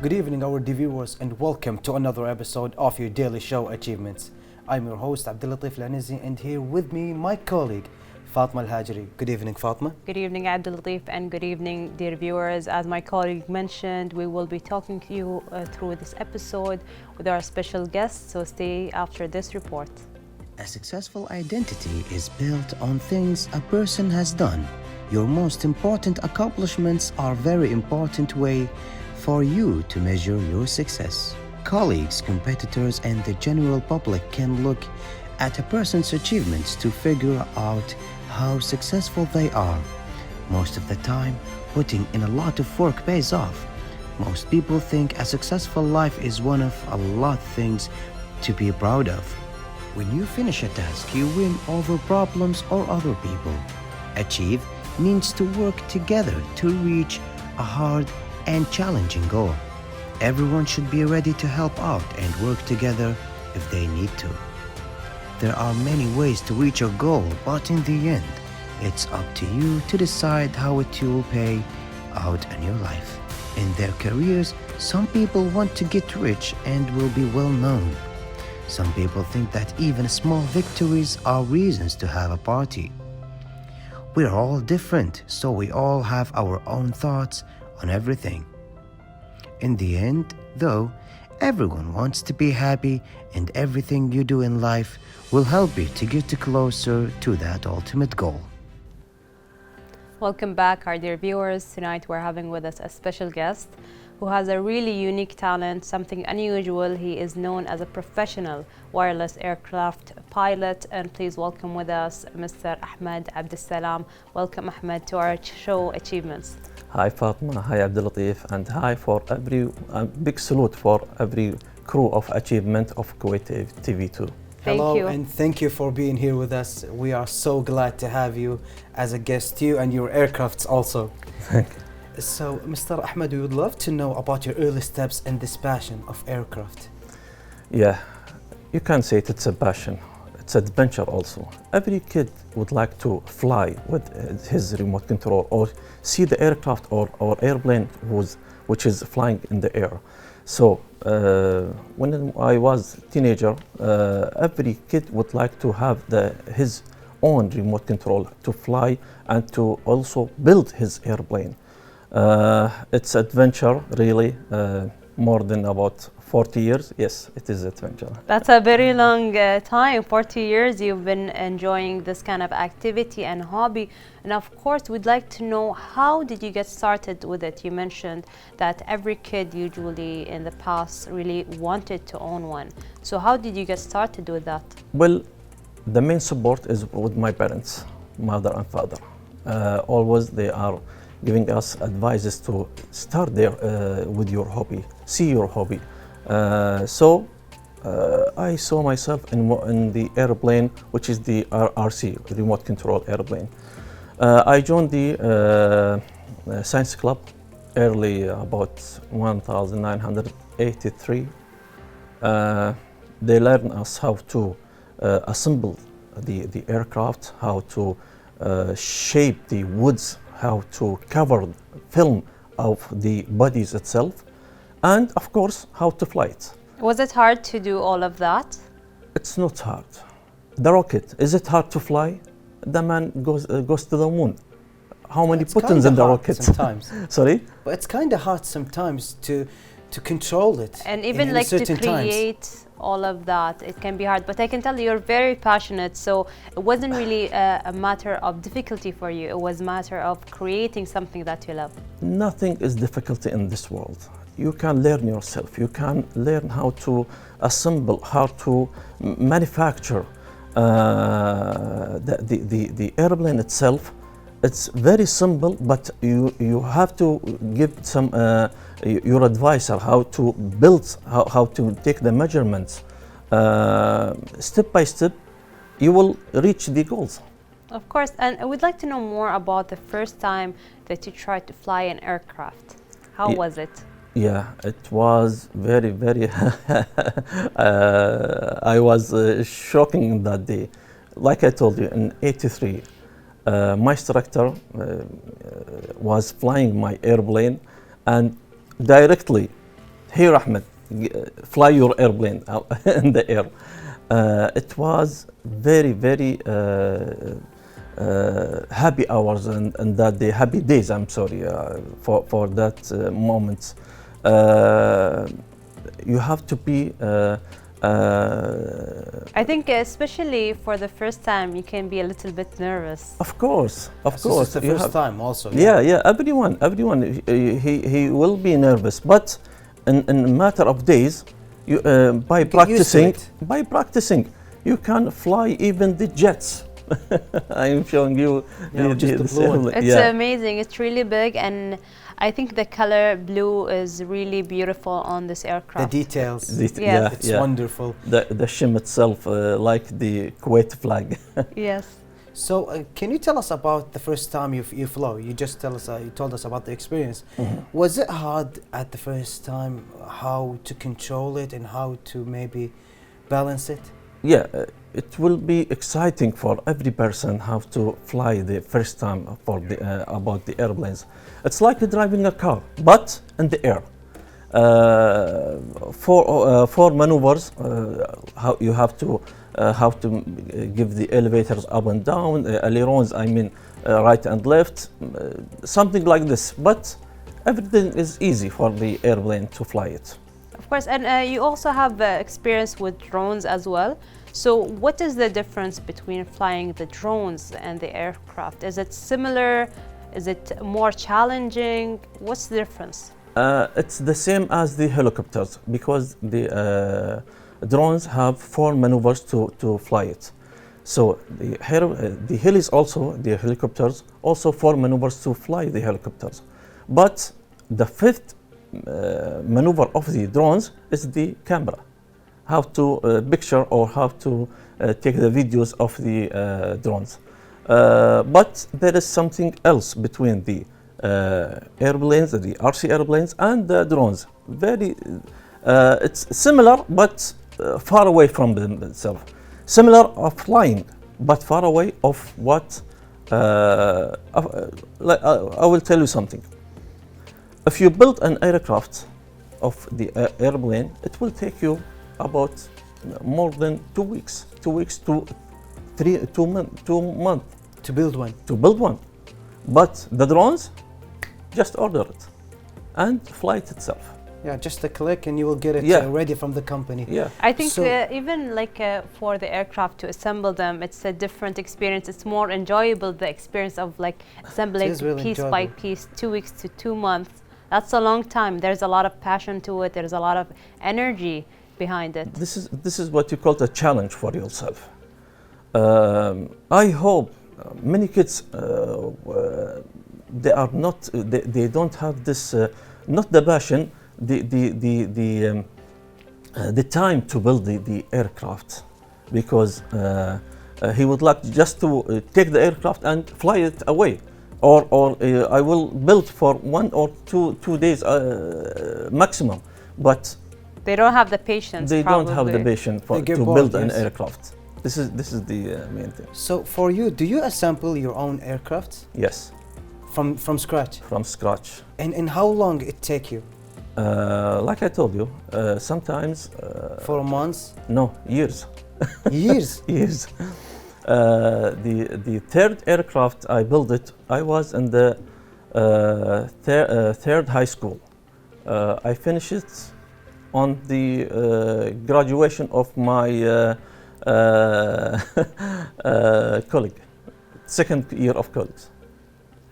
Good evening, our viewers, and welcome to another episode of your daily show Achievements. I'm your host Abdulatif Lanizi, and here with me my colleague Fatma Al-Hajri. Good evening, Fatma. Good evening, Abdul Latif, and good evening, dear viewers. As my colleague mentioned, we will be talking to you through this episode with our special guests, so stay after this report. A successful identity is built on things a person has done. Your most important accomplishments are a very important way for you to measure your success. Colleagues, competitors, and the general public can look at a person's achievements to figure out how successful they are. Most of the time, putting in a lot of work pays off. Most people think a successful life is one of a lot of things to be proud of. When you finish a task, you win over problems or other people. Achieve means to work together to reach a hard and challenging goal. Everyone should be ready to help out and work together if they need to. There are many ways to reach your goal, but in the end, it's up to you to decide how it will pay out in your life. In their careers, some people want to get rich and will be well known. Some people think that even small victories are reasons to have a party. We're all different, so we all have our own thoughts on everything. In the end, though, everyone wants to be happy, and everything you do in life will help you to get closer to that ultimate goal. Welcome back, our dear viewers. Tonight we're having with us a special guest who has a really unique talent, something unusual. He is known as a professional wireless aircraft pilot. And please welcome with us Mr. Ahmed Abdussalam. Welcome, Ahmed, to our show Achievements. Hi Fatma, hi Abdul Latif, and hi for every big salute for every crew of Achievement of Kuwait TV2. Hello, Thank you. and thank you for being here with us. We are so glad to have you as a guest, you and your aircrafts also. Thank you. So, Mr. Ahmed, we would love to know about your early steps in this passion of aircraft. Yeah, you can say it's a passion. It's adventure also. Every kid would like to fly with his remote control or see the aircraft or airplane which is flying in the air. So when I was a teenager, every kid would like to have his own remote control to fly and to also build his airplane. It's adventure really, more than about 40 years. Yes, it is adventure. That's a very long time, 40 years you've been enjoying this kind of activity and hobby. And of course, we'd like to know, how did you get started with it? You mentioned that every kid usually in the past really wanted to own one. So how did you get started with that? Well, the main support is with my parents, mother and father. Always they are giving us advices to start there with your hobby, see your hobby. So I saw myself in the airplane, which is the RC, remote control airplane. I joined the science club early, about 1983. They learned us how to assemble the aircraft, how to shape the woods, how to cover film of the bodies itself, and of course how to fly it. Was it hard to do all of that? It's not hard. The rocket, is it hard to fly? The man goes to the moon. How many buttons in the rocket? Sometimes. Sorry? But it's kind of hard sometimes to control it. And even in like to certain create times. all of that, it can be hard. But I can tell you're very passionate, so it wasn't really a matter of difficulty for you. It was a matter of creating something that you love. Nothing is difficult in this world. You can learn yourself. You can learn how to assemble, how to manufacture the airplane itself. It's very simple, but you have to give some your advisor how to build, how to take the measurements. Step by step, you will reach the goals. Of course, and we'd like to know more about the first time that you tried to fly an aircraft. How was it? Yeah, it was very, very. I was shocking that day. Like I told you, in '83, my instructor was flying my airplane, and directly here Ahmed, fly your airplane out in the air. It was very, very happy hours and that day, happy days, I'm sorry, for that moment. You have to be I think especially for the first time, you can be a little bit nervous. of course, of This course. is the you first have- time also. Yeah, everyone, he will be nervous, but in a matter of days, you by get used to practicing, you can fly even the jets. I am showing you Yeah, just the blue one. It's yeah. amazing. It's really big, and I think the color blue is really beautiful on this The aircraft. details. Yes. Yeah, It's yeah. wonderful. The shim itself, like the Kuwait flag. Yes. So, can you tell us about the first time you flew? You just you told us about the experience. Was it hard at the first time how to control it and how to maybe balance it? Yeah, it will be exciting for every person how to fly the first time for the about the airplanes. It's like driving a car, but in the air. For maneuvers, how you have to give the elevators up and down, ailerons, I mean, right and left, something like this. But everything is easy for the airplane to fly it. Of course, and you also have experience with drones as well. So what is the difference between flying the drones and the aircraft? Is it similar? Is it more challenging? What's the difference? It's the same as the helicopters because the drones have 4 maneuvers to fly it. So the helis also, the helicopters, also 4 maneuvers to fly the helicopters. But the 5th maneuver of the drones is the camera. How to picture or how to take the videos of the drones. But there is something else between the airplanes, the RC airplanes, and the drones. It's similar, but far away from themselves. Similar of flying, but far away of what. I will tell you something. If you build an aircraft of the airplane, it will take you about more than 2 weeks. 2 weeks to 2 months To build one. to build one. But the drones, just order it and fly it itself. Yeah, just a click and you will get it Yeah. ready from the company. Yeah. I think So- even like for the aircraft to assemble them, it's a different experience. It's more enjoyable, the experience of like assembling is really piece by enjoyable. piece, 2 weeks to 2 months. That's a long time. There's a lot of passion to it. There's a lot of energy behind it. This is what you call a challenge for yourself. I hope many kids they are not they don't have this not the passion the time to build the aircraft because he would like just to take the aircraft and fly it away or I will build for 1 or 2 days maximum, but They don't have the patience. they don't have the probably. patience They get to bored, build an yes. aircraft. This is the main thing. So for you, do you assemble your own aircraft Yes, from scratch? from scratch. And how long it take you? Like I told you, sometimes 4 months? no years. Years? Years. The third aircraft I built it. I was in the third high school. I finished it on the graduation of my colleague, second year of college.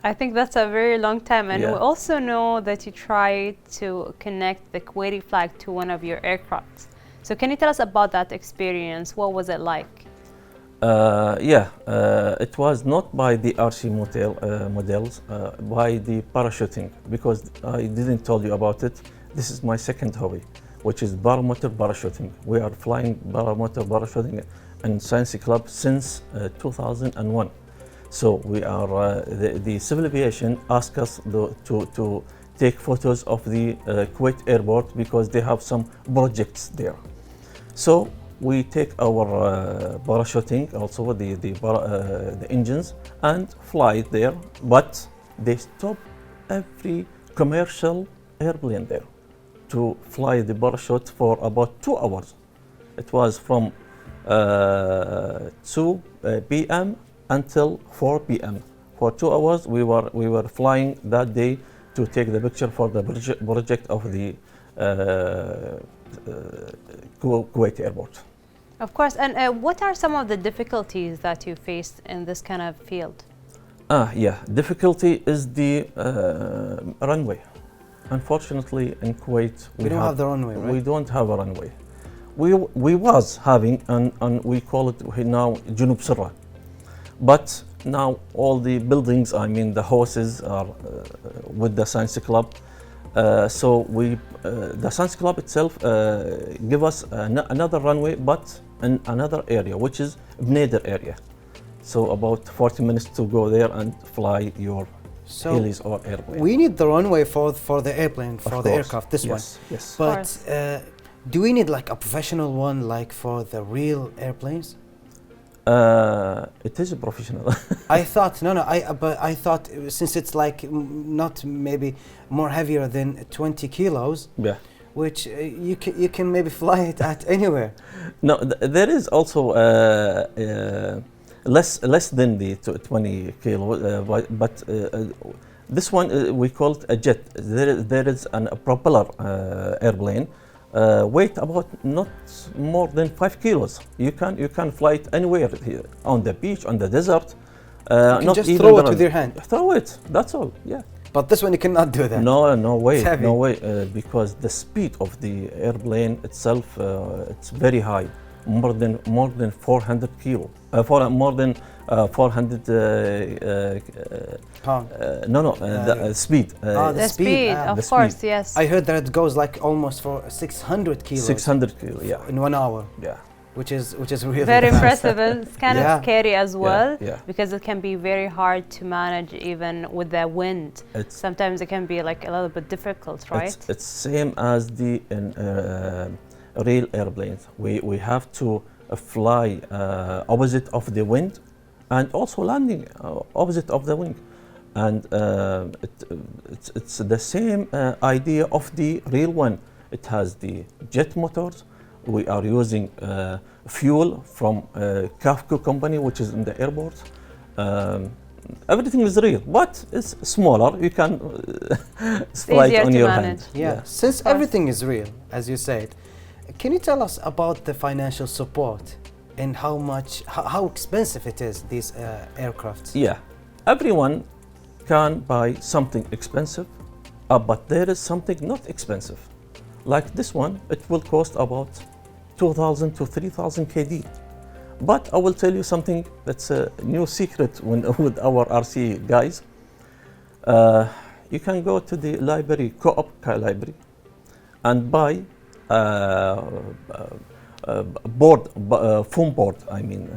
I think that's a very long time. And Yeah. we also know that you tried to connect the Kuwaiti flag to one of your aircrafts. So can you tell us about that experience? What was it like? It was not by the RC models, by the parachuting, because I didn't tell you about it. This is my second hobby, which is paramotor parachuting. We are flying paramotor parachuting in Science Club since 2001. So we are the civil aviation asked us to take photos of the Kuwait airport because they have some projects there. So we take our parachuting, also the engines, and fly it there. But they stop every commercial airplane there. to fly the parachute for about 2 hours. It was from 2 p.m. until 4 p.m. For 2 hours, we were flying that day to take the picture for the project of the Kuwait airport. Of course. And what are some of the difficulties that you faced in this kind of field? Yeah, difficulty is the runway. Unfortunately, in Kuwait, We don't have the runway, right? we don't have a runway. We was having, and we call it now Junub Sirra. But now all the buildings, I mean the houses are with the science club. So the science club itself give us another runway, but in another area, which is Bneider area. So about 40 minutes to go there and fly your helis or airplane. We need the runway for the airplane, for Of the course. aircraft, this one. Yes. But do we need like a professional one, like for the real airplanes? It is a professional. I thought but I thought since it's like not maybe more heavier than 20 kilos, Yeah. which you can maybe fly it at anywhere. No, there is also less than the 20 kilo, but this one we call it a jet. There is a propeller airplane. Weight about not more than 5 kilos. You can fly it anywhere here, on the beach, on the desert. You can not just even throw it around. with your hand. Throw it. That's all. Yeah. But this one you cannot do that. No way. It's heavy. No way. Because the speed of the airplane itself, it's very high. More than 400 kilo. More than 400 Pound. the speed. The speed, of the course, speed. yes. I heard that it goes like almost for 600 kilos 600 kilo. Yeah. in 1 hour, Yeah. which is really Very fast. impressive, and it's kind Yeah. of scary as well, Yeah. because it can be very hard to manage even with the wind. Sometimes it can be like a little bit difficult, right? It's same as the real airplanes. We have to fly opposite of the wind, and also landing opposite of the wind. And it's the same idea of the real one. It has the jet motors. We are using fuel from Kafka company, which is in the airport. Everything is real, but it's smaller. You can fly it easier on to your manage. hand. Yeah, since everything is real, as you said, can you tell us about the financial support and how expensive it is, these aircrafts? Yeah, everyone can buy something expensive, but there is something not expensive. Like this one, it will cost about 2,000 to 3,000 KD. But I will tell you something that's a new secret with our RC guys. You can go to the library, co-op library, and buy foam board. I mean,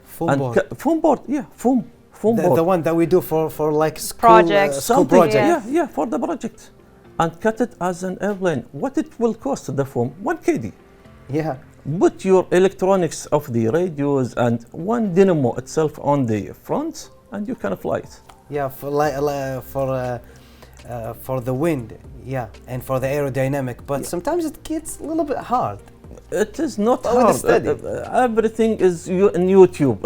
Foam board. foam board. Yeah, foam board. The one that we do for like school Projects. school Something, project. Yeah. for the project, and cut it as an airplane. What it will cost the foam? 1 KD. Yeah. Put your electronics of the radios and one dynamo itself on the front, and you can fly it. Yeah, for the wind, yeah, and for the aerodynamic. But sometimes it gets a little bit hard. It is not But with hard. study. Everything is in YouTube.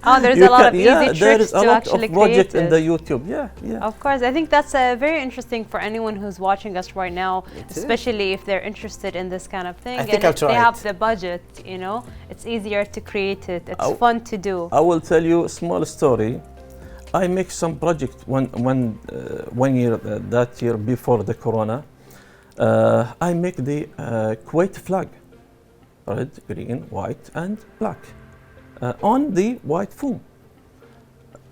Oh, there's You a lot can- of yeah, easy there tricks is a to lot actually of project create in the it. YouTube. Yeah. Of course, I think that's very interesting for anyone who's watching us right now, It is. especially if they're interested in this kind of thing. I think and I'll if they try have it. the budget, it's easier to create it. It's I'll- fun to do. I will tell you a small story. I make some project one year, that year before the Corona. I make the Kuwait flag, red, green, white, and black, on the white foam.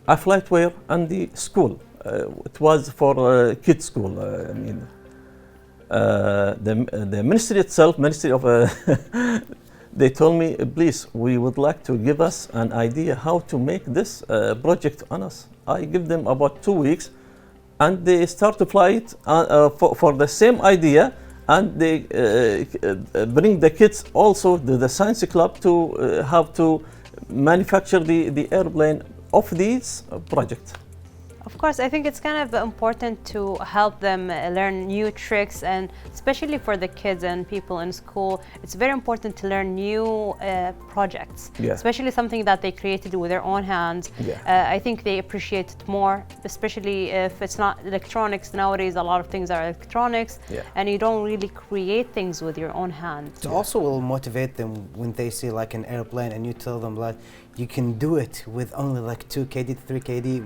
I fly it where? On the school. It was for kids school. I mean, the ministry itself, Ministry of, they told me, please, we would like to give us an idea how to make this project on us. I give them about 2 weeks, and they start to fly it for the same idea, and they bring the kids also to the science club to have to manufacture the airplane of this project. Of course, I think it's kind of important to help them learn new tricks, and especially for the kids and people in school, it's very important to learn new projects, especially something that they created with their own hands. I think they appreciate it more, especially if it's not electronics. Nowadays, a lot of things are electronics, and you don't really create things with your own hands. It also will motivate them when they see like an airplane and you tell them like, you can do it with only like 2 kd to 3 kd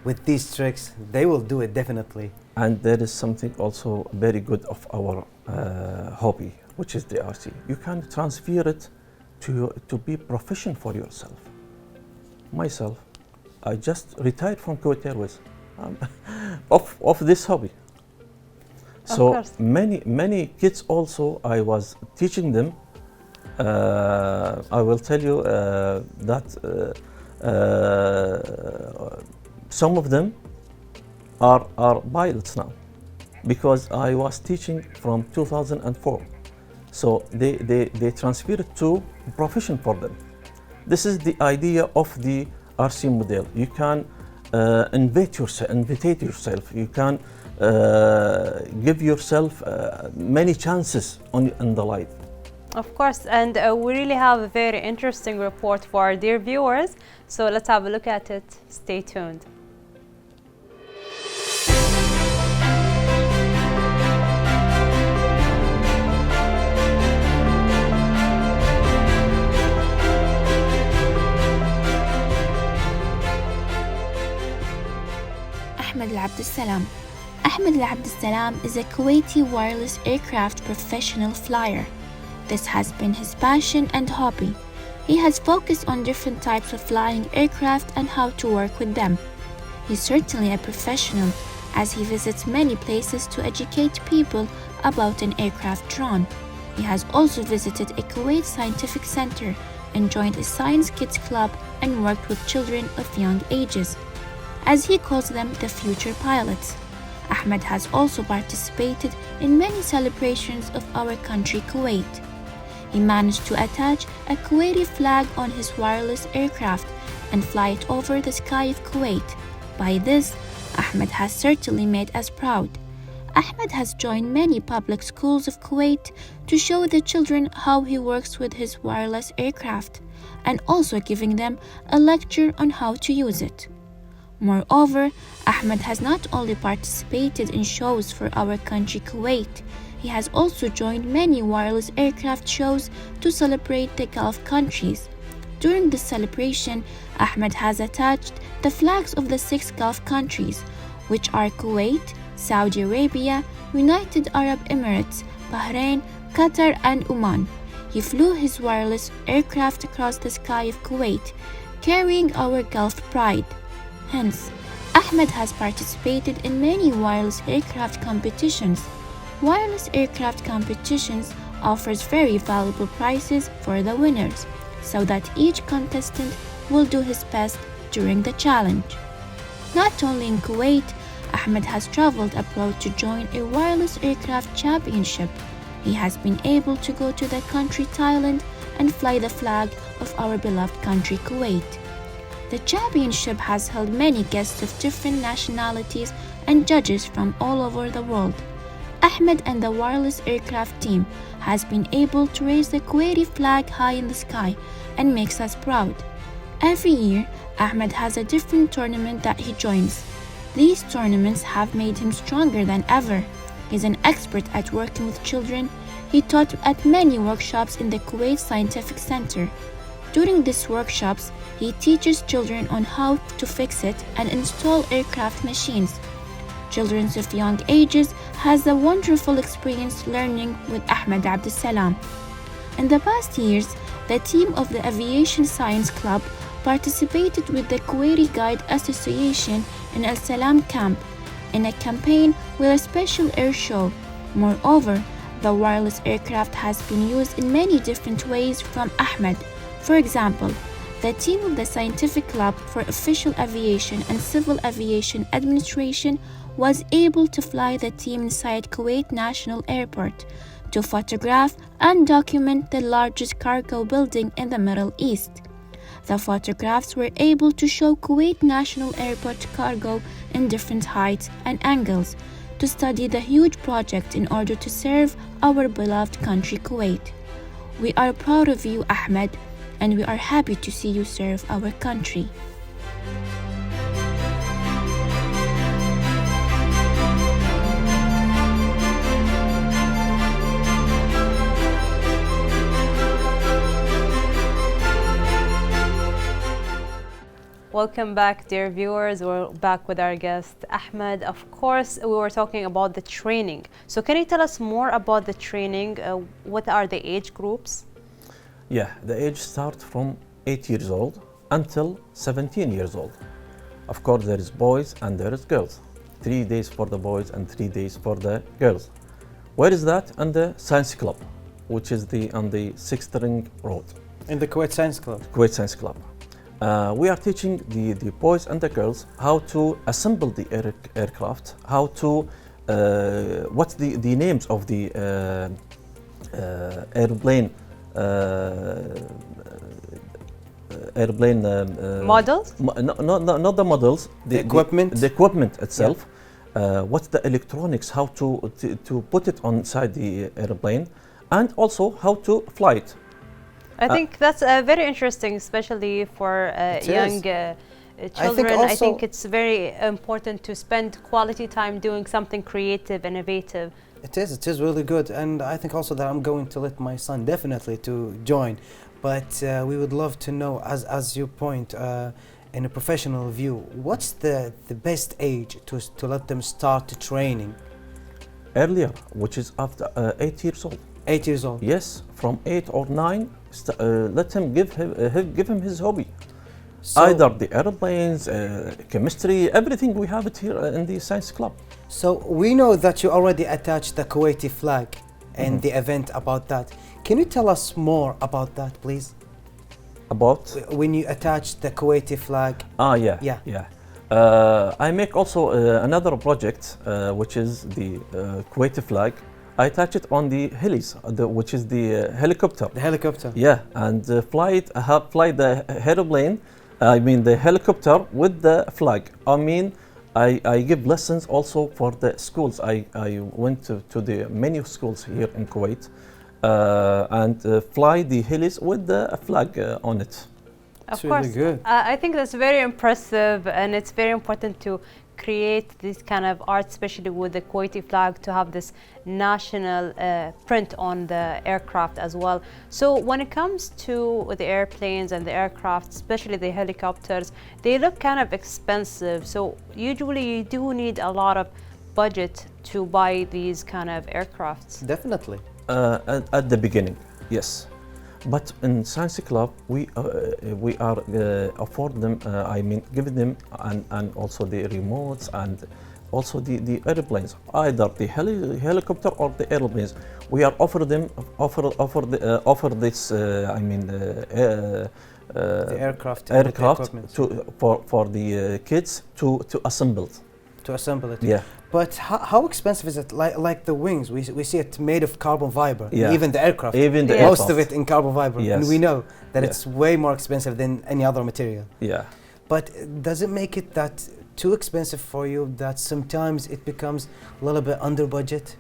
with these tricks. They will do it definitely. And there is something also very good of our hobby, which is the RC. You can transfer it to be profession for yourself. Myself, I just retired from Kuwait Airways of this hobby. So many kids also, I was teaching them. I will tell you that some of them are pilots now, because I was teaching from 2004. So they transferred to profession for them. This is the idea of the RC model. You can invite yourself. You can give yourself many chances in the life. Of course, and we really have a very interesting report for our dear viewers. So let's have a look at it. Stay tuned. Ahmed Al-Abdessalam. Ahmed Al-Abdessalam is a Kuwaiti wireless aircraft professional flyer. This has been his passion and hobby. He has focused on different types of flying aircraft and how to work with them. He's certainly a professional, as he visits many places to educate people about an aircraft drone. He has also visited a Kuwait scientific center and joined a science kids club and worked with children of young ages, as he calls them the future pilots. Ahmed has also participated in many celebrations of our country, Kuwait. He managed to attach a Kuwaiti flag on his wireless aircraft and fly it over the sky of Kuwait. By this, Ahmed has certainly made us proud. Ahmed has joined many public schools of Kuwait to show the children how he works with his wireless aircraft, and also giving them a lecture on how to use it. Moreover, Ahmed has not only participated in shows for our country, Kuwait, he has also joined many wireless aircraft shows to celebrate the Gulf countries. During this celebration, Ahmed has attached the flags of the 6 Gulf countries, which are Kuwait, Saudi Arabia, United Arab Emirates, Bahrain, Qatar, and Oman. He flew his wireless aircraft across the sky of Kuwait, carrying our Gulf pride. Hence, Ahmed has participated in many wireless aircraft competitions. Wireless aircraft competitions offers very valuable prizes for the winners, so that each contestant will do his best during the challenge. Not only in Kuwait, Ahmed has traveled abroad to join a wireless aircraft championship. He has been able to go to the country Thailand and fly the flag of our beloved country, Kuwait. The championship has held many guests of different nationalities and judges from all over the world. Ahmed and the wireless aircraft team has been able to raise the Kuwaiti flag high in the sky and makes us proud. Every year, Ahmed has a different tournament that he joins. These tournaments have made him stronger than ever. He's an expert at working with children. He taught at many workshops in the Kuwait Scientific Center. During these workshops, he teaches children on how to fix it and install aircraft machines. Children of young ages has a wonderful experience learning with Ahmed Abdessalam. In the past years, the team of the Aviation Science Club participated with the Kuwaiti Guide Association in Al Salam camp in a campaign with a special air show. Moreover, the wireless aircraft has been used in many different ways from Ahmed. For example, the team of the Scientific Club for Official Aviation and Civil Aviation Administration was able to fly the team inside Kuwait National Airport to photograph and document the largest cargo building in the Middle East. The photographs were able to show Kuwait National Airport cargo in different heights and angles to study the huge project in order to serve our beloved country Kuwait. We are proud of you, Ahmed, and we are happy to see you serve our country. Welcome back, dear viewers. We're back with our guest, Ahmed. Of course, we were talking about the training. So can you tell us more about the training? What are the age groups? Yeah, the age starts from 8 years old until 17 years old. Of course, there is boys and there is girls. 3 days for the boys and 3 days for the girls. Where is that? On the Science Club, which is on the 6th Ring Road. In the Kuwait Science Club. Kuwait Science Club. We are teaching the boys and the girls how to assemble the aircraft, how to, what's the names of the airplane, Models? Not the models, the equipment. The equipment itself. Yeah. What's the electronics, how to put it inside the airplane, and also how to fly it. I think that's very interesting, especially for young children. I think it's very important to spend quality time doing something creative, innovative. It is really good, and I think also that I'm going to let my son definitely to join. But we would love to know, as you point, in a professional view, what's the best age to let them start training? Earlier, which is after 8 years old. 8 years old. Yes, from 8 or 9, let him give him his hobby. So either the airplanes, chemistry, everything we have it here in the Science Club. So we know that you already attached the Kuwaiti flag and the event about that. Can you tell us more about that, please? About? When you attach the Kuwaiti flag. Yeah. I make also another project, which is the Kuwaiti flag. I attach it on the helis, which is the helicopter. The helicopter. Yeah, and fly the aeroplane. I mean the helicopter with the flag. I mean, I give lessons also for the schools. I went to the many schools here in Kuwait and fly the helis with the flag on it. Of really course, good. I think that's very impressive, and it's very important to create this kind of art, especially with the Kuwaiti flag, to have this national print on the aircraft as well. So when it comes to the airplanes and the aircraft, especially the helicopters, they look kind of expensive. So usually you do need a lot of budget to buy these kind of aircrafts. Definitely. At the beginning, yes. But in Science Club, we are afford them. I mean, giving them and also the remotes and also the airplanes, either the helicopter or the airplanes. We are offer this. I mean, the aircraft for the kids to assemble. To assemble it. Yeah. But how expensive is it? Like the wings, we see it made of carbon fiber. Yeah. Even the aircraft. Even the most aircraft. of it in carbon fiber. Yes. And we know that Yeah. it's way more expensive than any other material. Yeah. But does it make it that too expensive for you that sometimes it becomes a little bit under budget?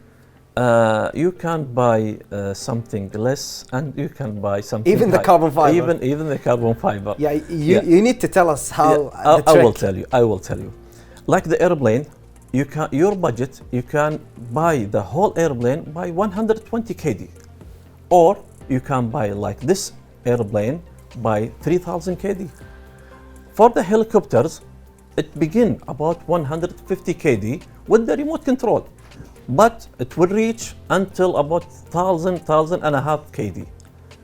You can buy something less, and you can buy something. Even the high. carbon fiber. Even the carbon fiber. Yeah. You need to tell us how. Yeah, the I will trick. tell you. I will tell you. Like the airplane, your budget, you can buy the whole airplane by 120 kd, or you can buy like this airplane by 3000 kd. For the helicopters, it begin about 150 kd with the remote control, but it will reach until about 1000 kd.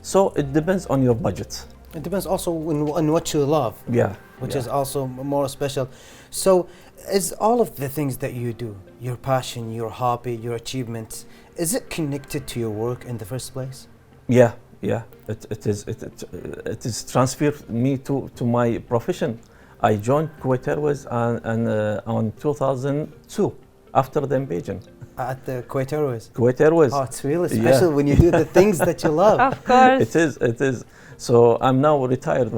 So it depends on your budget. It depends also on what you love. Yeah. Which is also more special. So is all of the things that you do, your passion, your hobby, your achievements, is it connected to your work in the first place? Yeah. It is transferred me to my profession. I joined Kuwait Airways on 2002 after the invasion. At the Kuwait Airways. Kuwait Airways. Oh, it's really special when you do the things that you love. Of course. It is. So I'm now retired.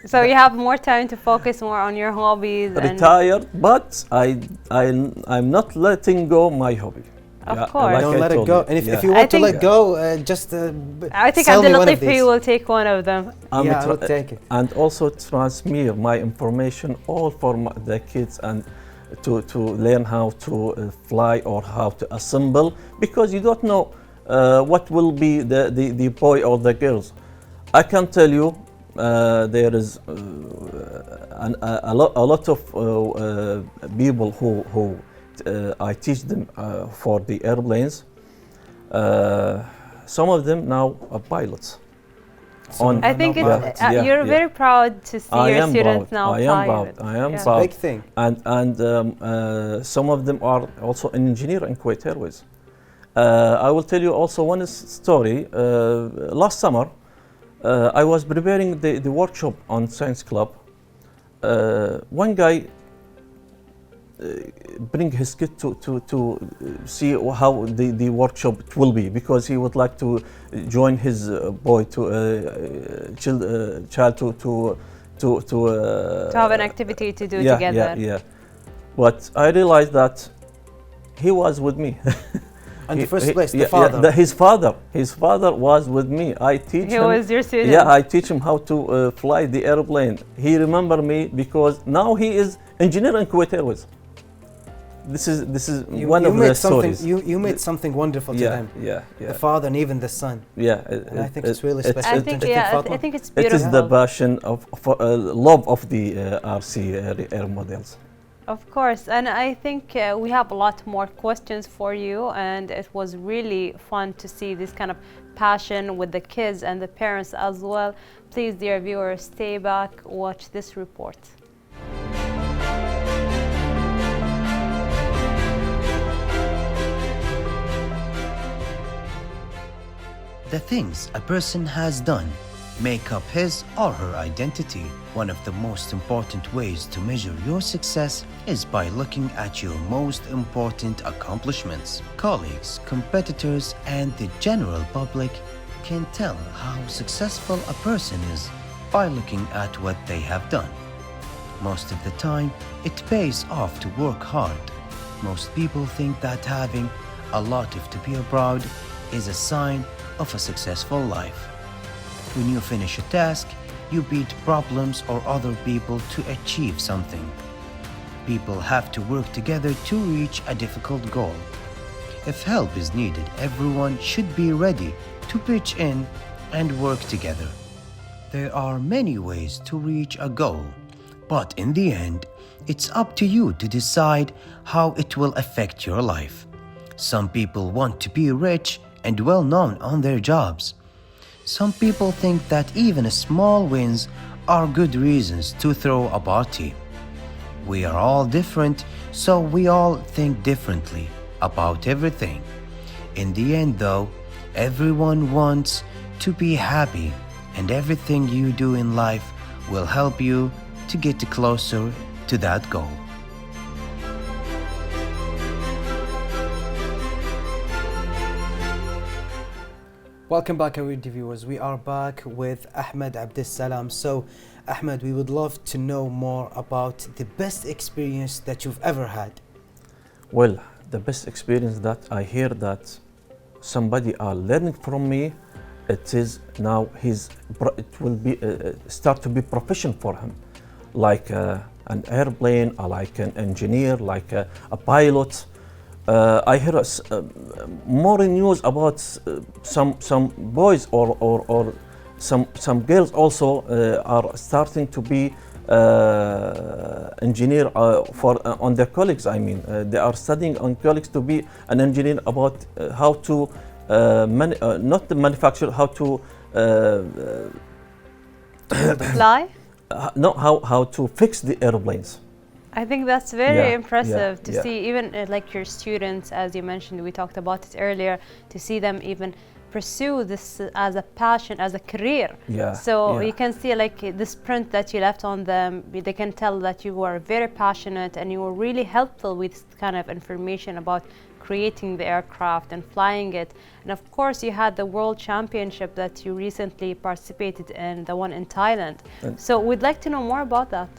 So you have more time to focus more on your hobbies. Retired, but I'm not letting go my hobby. Of course. Don't let it go. And if you I want to think- let go, just I think sell me Abdul one of Latif, he these. will take one of them. Yeah, I will take it. And also transmit my information all for the kids and to learn how to fly or how to assemble, because you don't know what will be the boy or the girls. I can tell you there is a lot of people who I teach them for the airplanes. Some of them now are pilots. I think pilots. you're very proud to see your students now I am pilot. proud. I am Yeah. proud. Big thing. And some of them are also an engineer in Kuwait Airways. I will tell you also one story. Last summer, I was preparing the workshop on Science Club. One guy bring his kid to see how the workshop will be, because he would like to join his boy child to have an activity to do yeah, together. Yeah. But I realized that he was with me. In the first place, the father. His father was with me. I teach He him. was your student. Yeah, I teach him how to fly the airplane. He remember me because now he is engineer in Kuwait Airways. This is one of the stories. You made something wonderful to them. Yeah. The father and even the son. Yeah, And I think it's really special. I Don't think, you think, yeah, Fatma? I think it's it beautiful. is the passion of love of the RC air models. Of course, and I think we have a lot more questions for you, and it was really fun to see this kind of passion with the kids and the parents as well. Please, dear viewers, stay back, watch this report. The things a person has done make up his or her identity. One of the most important ways to measure your success is by looking at your most important accomplishments. Colleagues, competitors, and the general public can tell how successful a person is by looking at what they have done. Most of the time, it pays off to work hard. Most people think that having a lot to be proud is a sign of a successful life. When you finish a task, you beat problems or other people to achieve something. People have to work together to reach a difficult goal. If help is needed, everyone should be ready to pitch in and work together. There are many ways to reach a goal, but in the end, it's up to you to decide how it will affect your life. Some people want to be rich and well known on their jobs. Some people think that even small wins are good reasons to throw a party. We are all different, so we all think differently about everything. In the end, though, everyone wants to be happy, and everything you do in life will help you to get closer to that goal. Welcome back, our viewers. We are back with Ahmed Abdessalam. So, Ahmed, we would love to know more about the best experience that you've ever had. Well, the best experience that I hear that somebody are learning from me, it is now it will be start to be profession for him, like an airplane, or like an engineer, like a pilot. I hear more news about some boys or some girls also are starting to be engineer for on their colleagues. I mean, they are studying on colleagues to be an engineer about how to not the manufacture, how to Fly? no, how to fix the airplanes. I think that's very Yeah, impressive to yeah. see, even like your students, as you mentioned, we talked about it earlier, to see them even pursue this as a passion, as a career. Yeah. So yeah. you can see like the sprint that you left on them, they can tell that you were very passionate and you were really helpful with this kind of information about creating the aircraft and flying it. And of course you had the World Championship that you recently participated in, the one in Thailand. So we'd like to know more about that.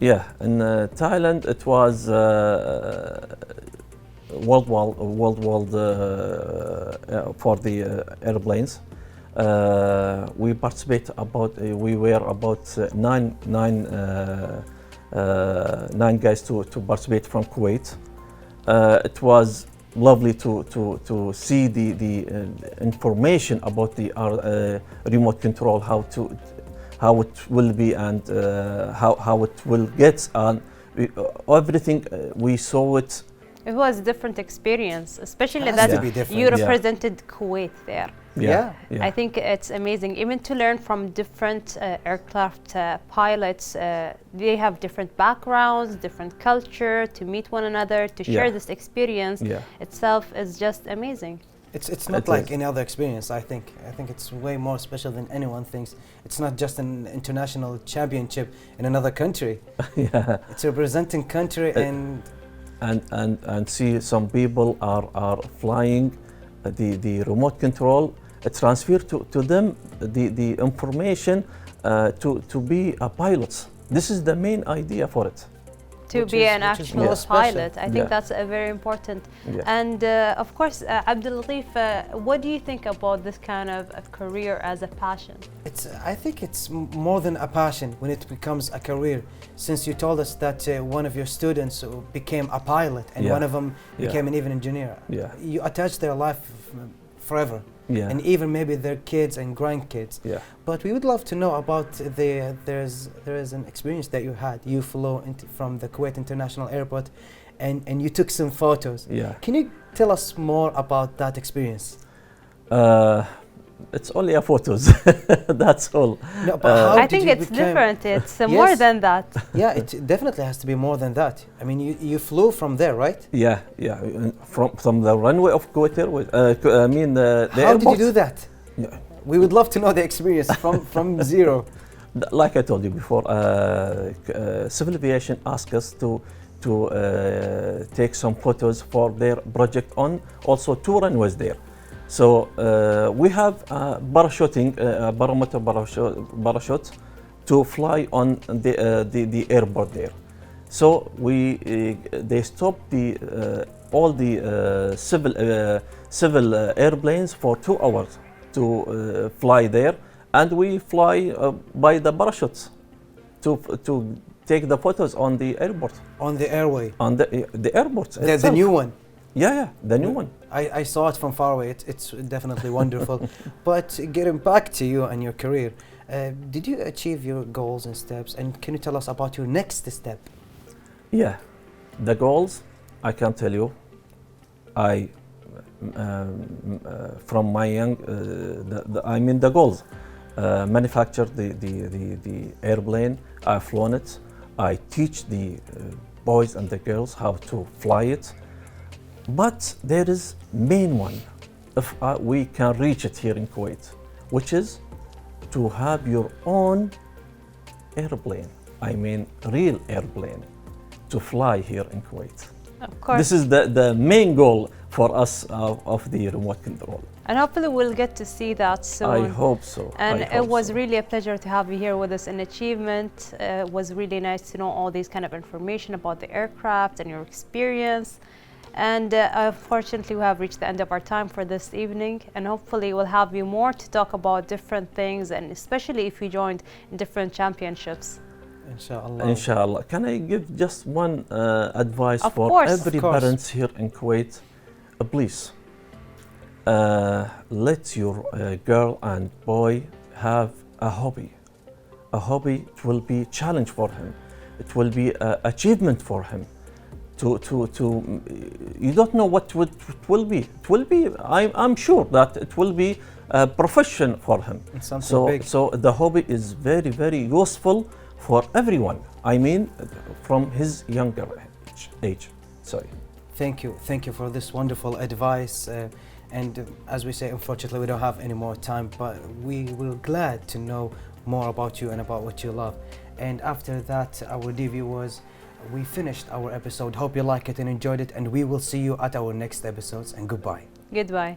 Yeah, in Thailand it was world for the airplanes. We participate about we were about nine guys to participate from Kuwait. It was lovely to see the information about the remote control, how it will be and how it will get, and everything we saw it. It was a different experience, especially Has that to be different. you Yeah. represented Kuwait there. Yeah. I think it's amazing, even to learn from different aircraft pilots. They have different backgrounds, different culture, to meet one another, to share this experience itself is just amazing. It's not like any other experience. I think it's way more special than anyone thinks. It's not just an international championship in another country. Yeah. It's representing country and see some people are flying the remote control. Transfer to them the information to be a pilot. This is the main idea for it. To be an actual pilot. I think that's a very important. Yeah. And of course, Abdul Latif, what do you think about this kind of career as a passion? I think it's more than a passion when it becomes a career. Since you told us that one of your students became a pilot and one of them became an even engineer, you attach their life forever. Yeah. And even maybe their kids and grandkids. Yeah. But we would love to know about there is an experience that you had. You flew from the Kuwait International Airport, and you took some photos. Yeah. Can you tell us more about that experience? It's only a photos. That's all. No, but how I think it's different. It's more than that. Yeah, it definitely has to be more than that. I mean, you flew from there, right? Yeah. From the runway of Kuwait Airways. I mean the How airport. did you do that? Yeah. We would love to know the experience from zero. Like I told you before, Civil Aviation asked us to take some photos for their project on also 2 runways there. So we have parachuting, barometer parachute to fly on the airport there. So they stopped all the civil airplanes for 2 hours to fly there, and we fly by the parachutes to take the photos on the airport. On the airway. On the airport. The new one. Yeah, the new one. I saw it from far away. It's definitely wonderful. But getting back to you and your career, did you achieve your goals and steps? And can you tell us about your next step? Yeah, the goals, I can tell you, from my young, the goals, manufacture the airplane. I've flown it. I teach the boys and the girls how to fly it. But there is main one, if we can reach it here in Kuwait, which is to have your own airplane. I mean, real airplane to fly here in Kuwait. Of course. This is the main goal for us of the remote control. And hopefully we'll get to see that soon. I hope so. And it was really a pleasure to have you here with us in Achievement. It was really nice to know all these kind of information about the aircraft and your experience. And unfortunately, we have reached the end of our time for this evening. And hopefully we'll have you more to talk about different things, and especially if you joined in different championships. Inshallah. Inshallah. Can I give just one advice Of for course. every Of course. parents here in Kuwait? Please, let your girl and boy have a hobby. A hobby, it will be a challenge for him. It will be an achievement for him. You don't know what it will be. It will be, I'm sure that it will be a profession for him. Something big. So the hobby is very, very useful for everyone. I mean, from his younger age. Sorry. Thank you for this wonderful advice. And as we say, unfortunately, we don't have any more time, but we will glad to know more about you and about what you love. And after that, our dear viewers, we finished our episode. Hope you like it and enjoyed it, and we will see you at our next episodes, and goodbye. Goodbye.